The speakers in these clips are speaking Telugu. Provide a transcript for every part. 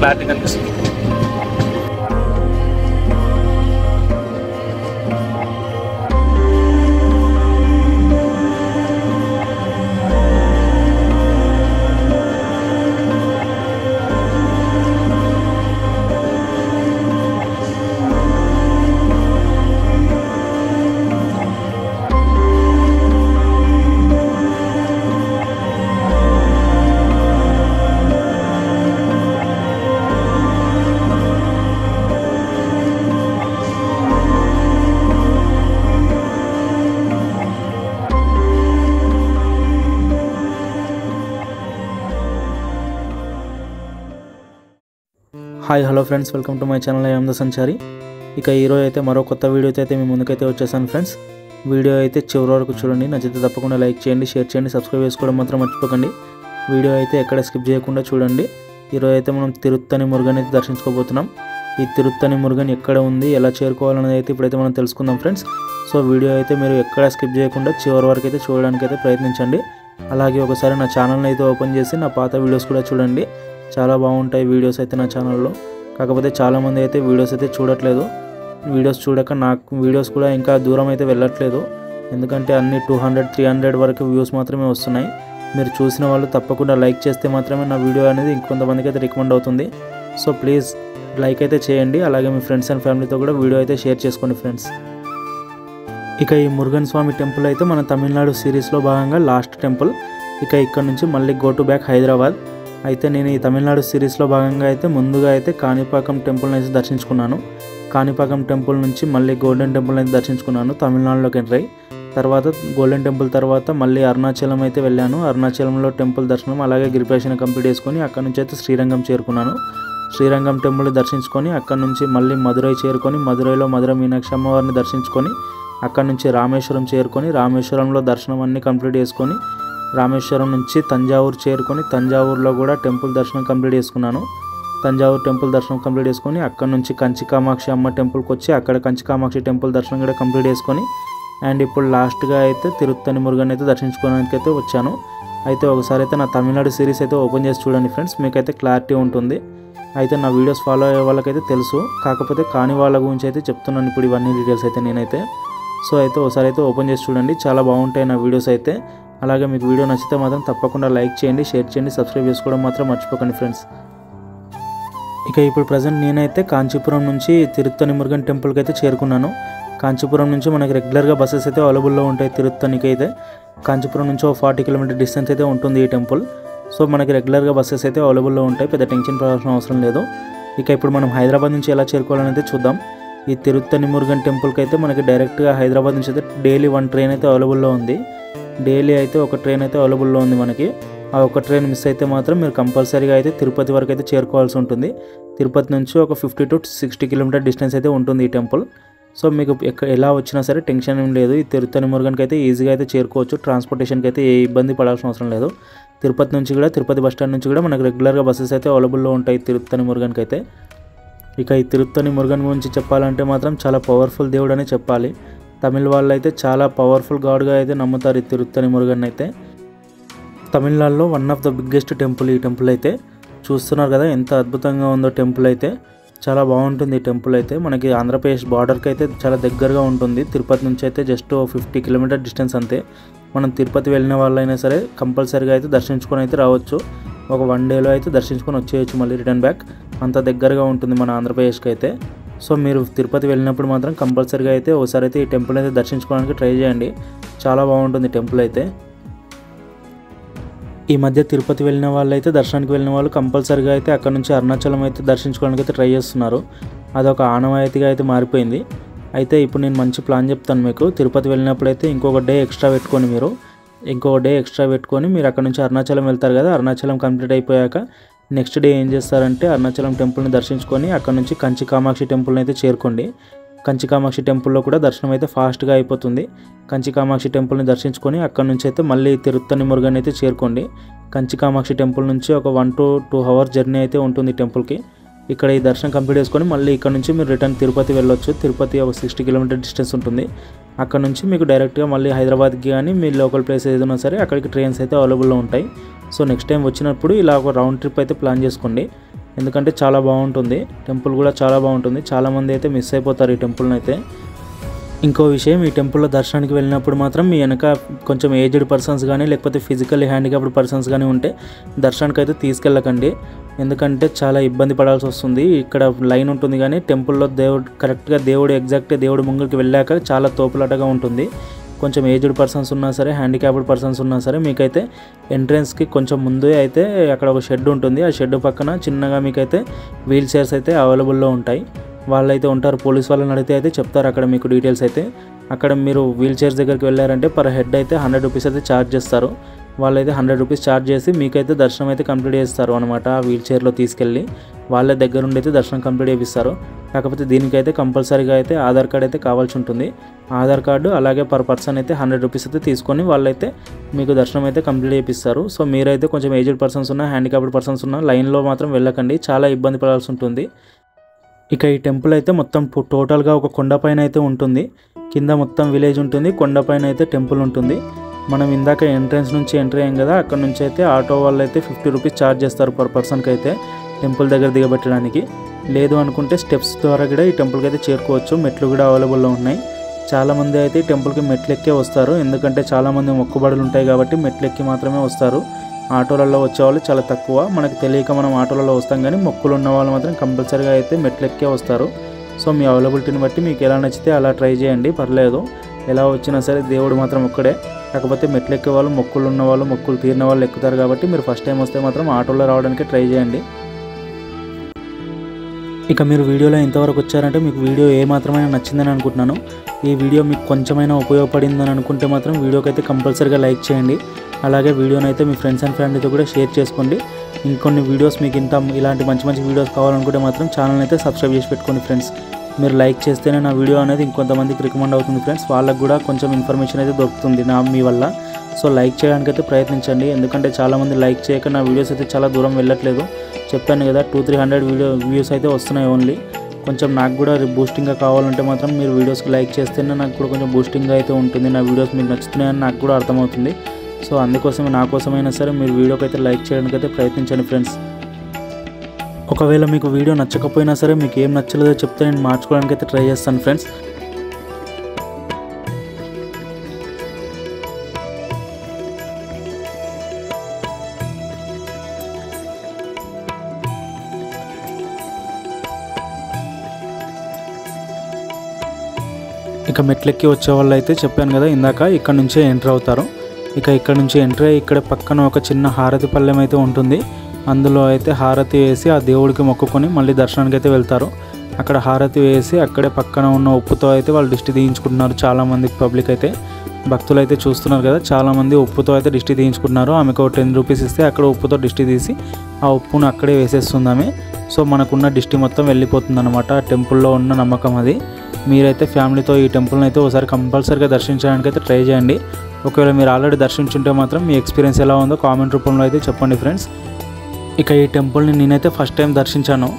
క్లారిటీ కనిపిస్తుంది. Hi hello friends, welcome to my channel. I am the Sanchari. ఇక ఈరోజు అయితే మరో కొత్త వీడియోతో అయితే మీ ముందుకైతే వచ్చేసాను ఫ్రెండ్స్. వీడియో అయితే చివరి వరకు చూడండి. నచ్చితే తప్పకుండా లైక్ చేయండి, షేర్ చేయండి, సబ్స్క్రైబ్ చేసుకోవడం మాత్రం మర్చిపోకండి. వీడియో అయితే ఎక్కడ స్కిప్ చేయకుండా చూడండి. ఈరోజు అయితే మనం తిరుత్తని మురుగన్ అయితే దర్శించుకోబోతున్నాం. ఈ తిరుత్తని మురుగన్ ఎక్కడ ఉంది, ఎలా చేరుకోవాలనేది అయితే ఇప్పుడైతే మనం తెలుసుకుందాం ఫ్రెండ్స్. సో వీడియో అయితే మీరు ఎక్కడ స్కిప్ చేయకుండా చివరి వరకు అయితే చూడడానికి అయితే ప్రయత్నించండి. అలాగే ఒకసారి నా ఛానల్ని అయితే ఓపెన్ చేసి నా పాత వీడియోస్ కూడా చూడండి. చాలా బాగుంటాయి వీడియోస్ అయితే నా ఛానల్లో. కాకపోతే చాలామంది అయితే వీడియోస్ అయితే చూడట్లేదు. వీడియోస్ చూడక నాకు వీడియోస్ కూడా ఇంకా దూరం అయితే వెళ్ళట్లేదు. ఎందుకంటే అన్ని 200-300 వరకు వ్యూస్ మాత్రమే వస్తున్నాయి. మీరు చూసిన వాళ్ళు తప్పకుండా లైక్ చేస్తే మాత్రమే నా వీడియో అనేది ఇంకొంతమందికి అయితే రికమెండ్ అవుతుంది. సో ప్లీజ్ లైక్ అయితే చేయండి. అలాగే మీ ఫ్రెండ్స్ అండ్ ఫ్యామిలీతో కూడా వీడియో అయితే షేర్ చేసుకోండి ఫ్రెండ్స్. ఇక ఈ మురుగన్ స్వామి టెంపుల్ అయితే మన తమిళనాడు సిరీస్లో భాగంగా లాస్ట్ టెంపుల్. ఇక ఇక్కడ నుంచి మళ్ళీ గో టు బ్యాక్ హైదరాబాద్. అయితే నేను ఈ తమిళనాడు సిరీస్లో భాగంగా అయితే ముందుగా అయితే కాణిపాకం టెంపుల్ని అయితే దర్శించుకున్నాను. కాణిపాకం టెంపుల్ నుంచి మళ్ళీ గోల్డెన్ టెంపుల్ అయితే దర్శించుకున్నాను. తమిళనాడులోకి ఎంటర్ అయ్యి తర్వాత గోల్డెన్ టెంపుల్ తర్వాత మళ్ళీ అరుణాచలం అయితే వెళ్ళాను. అరుణాచలంలో టెంపుల్ దర్శనం అలాగే గిరిప్రదక్షిణ కంప్లీట్ చేసుకొని అక్కడ నుంచి అయితే శ్రీరంగం చేరుకున్నాను. శ్రీరంగం టెంపుల్ దర్శించుకొని అక్కడ నుంచి మళ్ళీ మధురై చేరుకొని మధురైలో మధుర మీనాక్షి అమ్మవారిని దర్శించుకొని అక్కడ నుంచి రామేశ్వరం చేరుకొని రామేశ్వరంలో దర్శనం అన్నీ కంప్లీట్ చేసుకొని రామేశ్వరం నుంచి తంజావూరు చేరుకొని తంజావూరులో కూడా టెంపుల్ దర్శనం కంప్లీట్ చేసుకున్నాను. తంజావూరు టెంపుల్ దర్శనం కంప్లీట్ చేసుకొని అక్కడ నుంచి కంచి కామాక్షి అమ్మ టెంపుల్కి వచ్చి అక్కడ కంచి కామాక్షి టెంపుల్ దర్శనం కూడా కంప్లీట్ చేసుకొని అండ్ ఇప్పుడు లాస్ట్గా అయితే తిరుత్తని మురుగన్ అయితే దర్శించుకోవడానికి అయితే వచ్చాను. అయితే ఒకసారి అయితే నా తమిళనాడు సిరీస్ అయితే ఓపెన్ చేసి చూడండి ఫ్రెండ్స్, మీకైతే క్లారిటీ ఉంటుంది. అయితే నా వీడియోస్ ఫాలో అయ్యే వాళ్ళకైతే తెలుసు, కాకపోతే కాని వాళ్ళ గురించి అయితే చెప్తున్నాను ఇప్పుడు ఇవన్నీ డీటెయిల్స్ అయితే నేనైతే. సో అయితే ఒకసారి అయితే ఓపెన్ చేసి చూడండి, చాలా బాగుంటాయి నా వీడియోస్ అయితే. అలాగే మీకు వీడియో నచ్చితే మాత్రం తప్పకుండా లైక్ చేయండి, షేర్ చేయండి, సబ్స్క్రైబ్ చేసుకోవడం మాత్రం మర్చిపోకండి ఫ్రెండ్స్. ఇక ఇప్పుడు ప్రజెంట్ నేనైతే కాంచీపురం నుంచి తిరుత్తని మురుగన్ టెంపుల్కి అయితే చేరుకున్నాను. కాంచీపురం నుంచి మనకి రెగ్యులర్గా బస్సెస్ అయితే అవైలబుల్లో ఉంటాయి. తిరుత్తనికి అయితే కాంచీపురం నుంచి 40 కిలోమీటర్ డిస్టెన్స్ అయితే ఉంటుంది ఈ టెంపుల్. సో మనకి రెగ్యులర్గా బస్సెస్ అయితే అవైలబుల్లో ఉంటాయి, పెద్ద టెన్షన్ పడాల్సిన అవసరం లేదు. ఇక ఇప్పుడు మనం హైదరాబాద్ నుంచి ఎలా చేరుకోవాలని అయితే చూద్దాం. ఈ తిరుత్తని మురుగన్ టెంపుల్కి అయితే మనకి డైరెక్ట్గా హైదరాబాద్ నుంచి అయితే డైలీ 1 ట్రైన్ అయితే అవైలబుల్లో ఉంది. డైలీ అయితే ఒక ట్రైన్ అయితే అవైలబుల్లో ఉంది మనకి. ఆ ఒక ట్రైన్ మిస్ అయితే మాత్రం మీరు కంపల్సరీగా అయితే తిరుపతి వరకు అయితే చేరుకోవాల్సి ఉంటుంది. తిరుపతి నుంచి ఒక 50-60 కిలోమీటర్ డిస్టెన్స్ అయితే ఉంటుంది ఈ టెంపుల్. సో మీకు ఎలా వచ్చినా సరే టెన్షన్ ఏం లేదు. ఈ తిరుత్తని మురుగన్కి అయితే ఈజీగా అయితే చేరుకోవచ్చు. ట్రాన్స్పోర్టేషన్కి అయితే ఏ ఇబ్బంది పడాల్సిన అవసరం లేదు. తిరుపతి నుంచి కూడా తిరుపతి బస్ స్టాండ్ నుంచి కూడా మనకు రెగ్యులర్గా బస్సెస్ అయితే అవైలబుల్లో ఉంటాయి తిరుత్తని మురుగన్కి అయితే. ఇక ఈ తిరుత్తని మురుగన్ గురించి చెప్పాలంటే మాత్రం చాలా పవర్ఫుల్ దేవుడు అనే చెప్పాలి. తమిళ వాళ్ళు అయితే చాలా పవర్ఫుల్ గాడ్గా అయితే నమ్ముతారు ఈ తిరుత్తని మురుగన్ అయితే. తమిళనాడులో one of the biggest temple ఈ టెంపుల్ అయితే. చూస్తున్నారు కదా ఎంత అద్భుతంగా ఉందో టెంపుల్ అయితే. చాలా బాగుంటుంది ఈ టెంపుల్ అయితే. మనకి ఆంధ్రప్రదేశ్ బార్డర్కి అయితే చాలా దగ్గరగా ఉంటుంది. తిరుపతి నుంచి అయితే జస్ట్ 50 కిలోమీటర్ డిస్టెన్స్ అంతే. మనం తిరుపతి వెళ్ళిన వాళ్ళైనా సరే కంపల్సరీగా అయితే దర్శించుకొని అయితే రావచ్చు. ఒక 1 డేలో అయితే దర్శించుకొని వచ్చేయచ్చు మళ్ళీ రిటర్న్ బ్యాక్. అంత దగ్గరగా ఉంటుంది మన ఆంధ్రప్రదేశ్కి అయితే. సో మీరు తిరుపతి వెళ్ళినప్పుడు మాత్రం కంపల్సరీగా అయితే ఒకసారి అయితే ఈ టెంపుల్ అయితే దర్శించుకోవడానికి ట్రై చేయండి. చాలా బాగుంటుంది టెంపుల్ అయితే. ఈ మధ్య తిరుపతి వెళ్ళిన వాళ్ళు అయితే దర్శనానికి వెళ్ళిన వాళ్ళు కంపల్సరీగా అయితే అక్కడ నుంచి అరుణాచలం అయితే దర్శించుకోవడానికి అయితే ట్రై చేస్తున్నారు. అదొక ఆనవాయితీగా అయితే మారిపోయింది. అయితే ఇప్పుడు నేను మంచి ప్లాన్ చెప్తాను మీకు. తిరుపతి వెళ్ళినప్పుడు అయితే ఇంకొక డే ఎక్స్ట్రా పెట్టుకొని మీరు అక్కడ నుంచి అరుణాచలం వెళ్తారు కదా. అరుణాచలం కంప్లీట్ అయిపోయాక నెక్స్ట్ డే ఏం చేస్తారంటే అరుణాచలం టెంపుల్ని దర్శించుకొని అక్కడ నుంచి కంచి కామాక్షి టెంపుల్ని అయితే చేరుకోండి. కంచి కామాక్షి టెంపుల్లో కూడా దర్శనం అయితే ఫాస్ట్గా అయిపోతుంది. కంచి కామాక్షి టెంపుల్ని దర్శించుకొని అక్కడ నుంచి అయితే మళ్ళీ తిరుత్తని మురుగన్ అయితే చేరుకోండి. కంచి కామాక్షి టెంపుల్ నుంచి ఒక 1 to 2 hours జర్నీ అయితే ఉంటుంది టెంపుల్కి. ఇక్కడ ఈ దర్శనం కంప్లీట్ చేసుకొని మళ్ళీ ఇక్కడ నుంచి మీరు రిటర్న్ తిరుపతి వెళ్ళొచ్చు. తిరుపతి ఒక 60 కిలోమీటర్ డిస్టెన్స్ ఉంటుంది. అక్కడ నుంచి మీకు డైరెక్ట్గా మళ్ళీ హైదరాబాద్కి కానీ మీ లోకల్ ప్లేస్ ఏదైనా సరే అక్కడికి ట్రైన్స్ అయితే అవైలబుల్లో ఉంటాయి. సో నెక్స్ట్ టైం వచ్చినప్పుడు ఇలా ఒక రౌండ్ ట్రిప్ అయితే ప్లాన్ చేసుకోండి. ఎందుకంటే చాలా బాగుంటుంది, టెంపుల్ కూడా చాలా బాగుంటుంది. చాలామంది అయితే మిస్ అయిపోతారు ఈ టెంపుల్ని అయితే. ఇంకో విషయం, ఈ టెంపుల్లో దర్శనానికి వెళ్ళినప్పుడు మాత్రం మీ వెనక కొంచెం ఏజ్డ్ పర్సన్స్ కానీ లేకపోతే ఫిజికల్లీ హ్యాండిక్యాప్డ్ పర్సన్స్ కానీ ఉంటే దర్శనానికి అయితే తీసుకెళ్ళకండి. ఎందుకంటే చాలా ఇబ్బంది పడాల్సి వస్తుంది. ఇక్కడ లైన్ ఉంటుంది కానీ టెంపుల్లో కరెక్ట్గా దేవుడి ముందుకి వెళ్ళాక చాలా తోపులాటగా ఉంటుంది. కొంచెం ఏజ్డ్ పర్సన్స్ ఉన్నా సరే, హ్యాండిక్యాప్డ్ పర్సన్స్ ఉన్నా సరే, మీకైతే ఎంట్రన్స్కి కొంచెం ముందే అయితే అక్కడ ఒక షెడ్ ఉంటుంది. ఆ షెడ్ పక్కన చిన్నగా మీకైతే వీల్ చైర్స్ అయితే అవైలబుల్లో ఉంటాయి. వాళ్ళైతే ఉంటారు, పోలీస్ వాళ్ళని అడిగితే అయితే చెప్తారు అక్కడ మీకు డీటెయిల్స్ అయితే. అక్కడ మీరు వీల్ చైర్స్ దగ్గరికి వెళ్ళారంటే పర్ హెడ్ అయితే 100 రూపీస్ అయితే ఛార్జ్ చేస్తారు. వాళ్ళైతే 100 రూపీస్ ఛార్జ్ చేసి మీకైతే దర్శనం అయితే కంప్లీట్ చేస్తారు అనమాట. ఆ వీల్ చైర్లో తీసుకెళ్ళి వాళ్ళ దగ్గర నుండి అయితే దర్శనం కంప్లీట్ చేపిస్తారు. కాకపోతే దీనికైతే కంపల్సరీగా అయితే ఆధార్ కార్డ్ అయితే కావాల్సి ఉంటుంది. ఆధార్ కార్డు అలాగే పర్ పర్సన్ అయితే 100 రూపీస్ అయితే తీసుకొని వాళ్ళైతే మీకు దర్శనం అయితే కంప్లీట్ చేపిస్తారు. సో మీరైతే కొంచెం ఏజ్డ్ పర్సన్స్ ఉన్నా, హ్యాండిక్యాప్డ్ పర్సన్స్ ఉన్నా లైన్లో మాత్రం వెళ్ళకండి, చాలా ఇబ్బంది పడాల్సి ఉంటుంది. ఇక ఈ టెంపుల్ అయితే మొత్తం టోటల్గా ఒక కొండపైన అయితే ఉంటుంది. కింద మొత్తం విలేజ్ ఉంటుంది, కొండపైన అయితే టెంపుల్ ఉంటుంది. మనం ఇందాక ఎంట్రన్స్ నుంచి ఎంటర్ అయ్యాం కదా, అక్కడ నుంచి అయితే ఆటో వాళ్ళు అయితే 50 రూపీస్ ఛార్జ్ చేస్తారు పర్ పర్సన్కి అయితే టెంపుల్ దగ్గర దిగబెట్టడానికి. లేదు అనుకుంటే స్టెప్స్ ద్వారా కూడా ఈ టెంపుల్కి అయితే చేరుకోవచ్చు. మెట్లు కూడా అవైలబుల్లో ఉన్నాయి. చాలామంది అయితే ఈ టెంపుల్కి మెట్లు ఎక్కే వస్తారు, ఎందుకంటే చాలామంది మొక్కుబడులు ఉంటాయి కాబట్టి మెట్లు ఎక్కి మాత్రమే వస్తారు. ఆటోలలో వచ్చేవాళ్ళు చాలా తక్కువ. మనకు తెలియక మనం ఆటోలలో వస్తాం, కానీ మొక్కులు ఉన్న వాళ్ళు మాత్రం కంపల్సరీగా అయితే మెట్లు ఎక్కే వస్తారు. సో మీ అవైలబిలిటీని బట్టి మీకు ఎలా నచ్చితే అలా ట్రై చేయండి, పర్లేదు. ఎలా వచ్చినా సరే దేవుడు మాత్రం ఒక్కడే. కాకపోతే మెట్లు ఎక్కే వాళ్ళు, మొక్కులు ఉన్న వాళ్ళు, మొక్కులు తీరిన వాళ్ళు ఎక్కుతారు కాబట్టి మీరు ఫస్ట్ టైం వస్తే మాత్రం ఆటోలో రావడానికి ట్రై చేయండి. ఇక మీరు వీడియోలో ఇంతవరకు వచ్చారంటే మీకు వీడియో ఏ మాత్రమైనా నచ్చిందని అనుకుంటున్నాను. ఈ వీడియో మీకు కొంచెమైనా ఉపయోగపడిందని అనుకుంటే మాత్రం వీడియోకి అయితే కంపల్సరీగా లైక్ చేయండి. అలాగే వీడియోని అయితే మీ ఫ్రెండ్స్ అండ్ ఫ్యామిలీతో కూడా షేర్ చేసుకోండి. ఇంకొన్ని వీడియోస్ మీకు ఇలాంటి మంచి మంచి వీడియోస్ కావాలనుకుంటే మాత్రం ఛానల్ అయితే సబ్స్క్రైబ్ చేసి పెట్టుకోండి ఫ్రెండ్స్. మీరు లైక్ చేస్తేనే నా వీడియో అనేది ఇంకొంతమందికి రికమెండ్ అవుతుంది ఫ్రెండ్స్. వాళ్ళకు కూడా కొంచెం ఇన్ఫర్మేషన్ అయితే దొరుకుతుంది మీ వల్ల. సో లైక్ చేయడానికి అయితే ప్రయత్నించండి, ఎందుకంటే చాలామంది లైక్ చేయక నా వీడియోస్ అయితే చాలా దూరం వెళ్ళట్లేదు. చెప్పాను కదా, 200-300 వ్యూస్ అయితే వస్తున్నాయి ఓన్లీ. కొంచెం నాకు కూడా బూస్టింగ్గా కావాలంటే మాత్రం మీరు వీడియోస్కి లైక్ చేస్తేనే నాకు కూడా కొంచెం బూస్టింగ్గా అయితే ఉంటుంది. నా వీడియోస్ మీకు నచ్చుతున్నాయని నాకు కూడా అర్థమవుతుంది. సో అందుకోసమే నా కోసమైనా సరే మీరు వీడియోకి అయితే లైక్ చేయడానికి అయితే ప్రయత్నించండి ఫ్రెండ్స్. ఒకవేళ మీకు వీడియో నచ్చకపోయినా సరే, మీకు ఏం నచ్చలేదో చెప్తే నేను మార్చుకోవడానికి అయితే ట్రై చేస్తాను ఫ్రెండ్స్. ఇక మెట్లెక్కి వచ్చే వాళ్ళు అయితే చెప్పాను కదా ఇందాక, ఇక్కడ నుంచే ఎంటర్ అవుతారు. ఇక్కడ నుంచి ఎంటర్ అయ్యి ఇక్కడ పక్కన ఒక చిన్న హారతి పళ్ళెం అయితే ఉంటుంది. అందులో అయితే హారతి వేసి ఆ దేవుడికి మొక్కుకొని మళ్ళీ దర్శనానికి అయితే వెళ్తారు. అక్కడ హారతి వేసి అక్కడే పక్కన ఉన్న ఉప్పుతో అయితే వాళ్ళు దిష్టి తీయించుకుంటున్నారు. చాలామంది పబ్లిక్ అయితే, భక్తులు అయితే చూస్తున్నారు కదా, చాలామంది ఉప్పుతో అయితే దిష్టి తీయించుకుంటున్నారు. ఆమెకు 10 రూపీస్ ఇస్తే అక్కడ ఉప్పుతో దిష్టి తీసి ఆ ఉప్పును అక్కడే వేసేస్తుంది ఆమె. సో మనకున్న దిష్టి మొత్తం వెళ్ళిపోతుంది అనమాట. ఆ టెంపుల్లో ఉన్న నమ్మకం అది. మీరైతే ఫ్యామిలీతో ఈ టెంపుల్ని అయితే ఒకసారి కంపల్సరీగా దర్శించడానికి అయితే ట్రై చేయండి. ఒకవేళ మీరు ఆల్రెడీ దర్శించుంటే మాత్రం మీ ఎక్స్పీరియన్స్ ఎలా ఉందో కామెంట్ రూపంలో అయితే చెప్పండి ఫ్రెండ్స్. ఇక ఈ టెంపుల్ని నేనైతే ఫస్ట్ టైం దర్శించాను.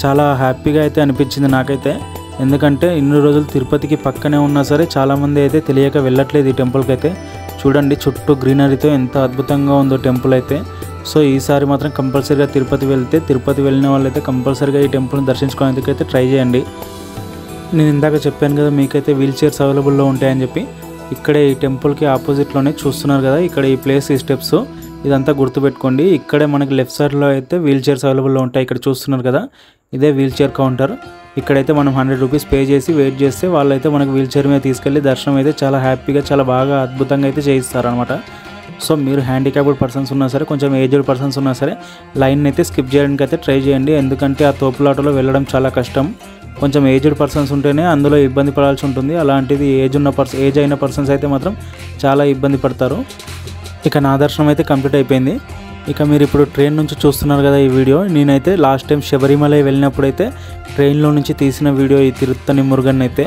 చాలా హ్యాపీగా అయితే అనిపించింది నాకైతే. ఎందుకంటే ఇన్ని రోజులు తిరుపతికి పక్కనే ఉన్నా సరే చాలామంది అయితే తెలియక వెళ్ళట్లేదు ఈ టెంపుల్కి అయితే. చూడండి చుట్టూ గ్రీనరీతో ఎంత అద్భుతంగా ఉందో టెంపుల్ అయితే. సో ఈసారి మాత్రం కంపల్సరీగా తిరుపతి వెళ్ళిన వాళ్ళైతే కంపల్సరీగా ఈ టెంపుల్ని దర్శించుకోవడానికి అయితే ట్రై చేయండి. నేను ఇందాక చెప్పాను కదా మీకైతే వీల్ చైర్స్ అవైలబుల్లో ఉంటాయని చెప్పి. ఇక్కడే ఈ టెంపుల్కి ఆపోజిట్లోనే చూస్తున్నారు కదా, ఇక్కడ ఈ ప్లేస్, ఈ స్టెప్స్, ఇదంతా గుర్తుపెట్టుకోండి. ఇక్కడే మనకి లెఫ్ట్ సైడ్లో అయితే వీల్ చైర్స్ అవైలబుల్లో ఉంటాయి. ఇక్కడ చూస్తున్నారు కదా, ఇదే వీల్ చైర్ కౌంటర్. ఇక్కడైతే మనం 100 రూపీస్ పే చేసి వెయిట్ చేస్తే వాళ్ళైతే మనకి వీల్ చైర్ మీద తీసుకెళ్ళి దర్శనం అయితే చాలా హ్యాపీగా, చాలా బాగా అద్భుతంగా అయితే చేయిస్తారనమాట. సో మీరు హ్యాండిక్యాప్డ్ పర్సన్స్ ఉన్నా సరే, కొంచెం ఏజ్డ్ పర్సన్స్ ఉన్నా సరే లైన్ అయితే స్కిప్ చేయడానికి అయితే ట్రై చేయండి. ఎందుకంటే ఆ తోపులాటలో వెళ్ళడం చాలా కష్టం. కొంచెం ఏజ్డ్ పర్సన్స్ ఉంటేనే అందులో ఇబ్బంది పడాల్సి ఉంటుంది. అలాంటిది ఏజ్ అయిన పర్సన్స్ అయితే మాత్రం చాలా ఇబ్బంది పడతారు. ఇక నా దర్శనం అయితే కంప్లీట్ అయిపోయింది. ఇక మీరు ఇప్పుడు ట్రైన్ నుంచి చూస్తున్నారు కదా ఈ వీడియో. నేనైతే లాస్ట్ టైం శబరిమల వెళ్ళినప్పుడైతే ట్రైన్లో నుంచి తీసిన వీడియో ఈ తిరుత్తని మురుగన్ అయితే.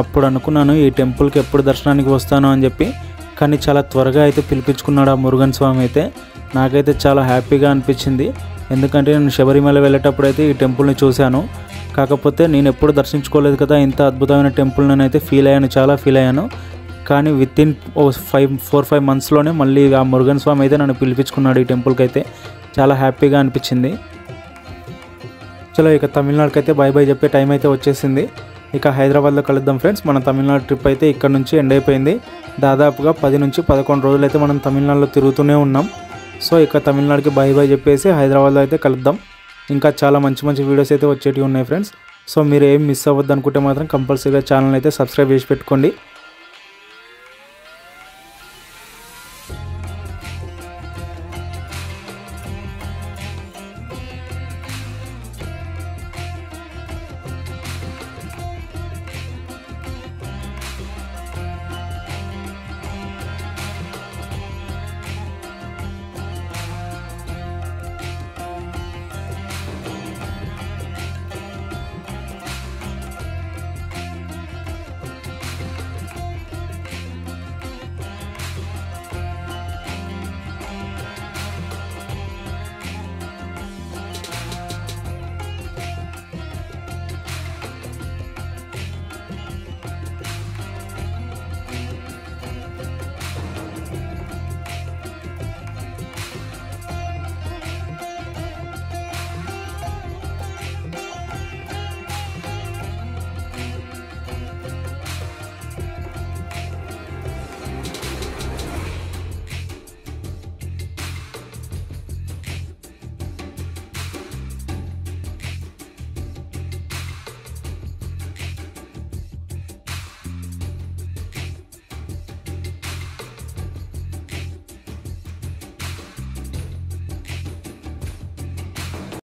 అప్పుడు అనుకున్నాను ఈ టెంపుల్కి ఎప్పుడు దర్శనానికి వస్తాను అని చెప్పి, కానీ చాలా త్వరగా అయితే పిలిపించుకున్నాడు ఆ మురుగన్ స్వామి అయితే. నాకైతే చాలా హ్యాపీగా అనిపించింది. ఎందుకంటే నేను శబరిమల వెళ్ళేటప్పుడు అయితే ఈ టెంపుల్ని చూశాను. కాకపోతే నేను ఎప్పుడు దర్శించుకోలేదు కదా ఇంత అద్భుతమైన టెంపుల్. నేనైతే చాలా ఫీల్ అయ్యాను. కానీ వితిన్ 4-5 మంత్స్లోనే మళ్ళీ ఆ మురుగన్ స్వామి అయితే నన్ను పిలిపించుకున్నాడు ఈ టెంపుల్కి అయితే. చాలా హ్యాపీగా అనిపించింది. చలో ఇక తమిళనాడుకి అయితే బై బై చెప్పే టైం అయితే వచ్చేసింది. ఇక హైదరాబాద్లో కలుద్దాం ఫ్రెండ్స్. మన తమిళనాడు ట్రిప్ అయితే ఇక్కడ నుంచి ఎండ్ అయిపోయింది. దాదాపుగా 10 నుంచి 11 రోజులు అయితే మనం తమిళనాడులో తిరుగుతూనే ఉన్నాం. సో ఇక తమిళనాడుకి బై బై చెప్పేసి హైదరాబాద్లో అయితే కలుద్దాం. ఇంకా చాలా మంచి మంచి వీడియోస్ అయితే వచ్చేటివి ఉన్నాయి ఫ్రెండ్స్. సో మీరు ఏం మిస్ అవ్వద్దు అనుకుంటే మాత్రం కంపల్సరీగా ఛానల్ అయితే సబ్స్క్రైబ్ చేసి పెట్టుకోండి.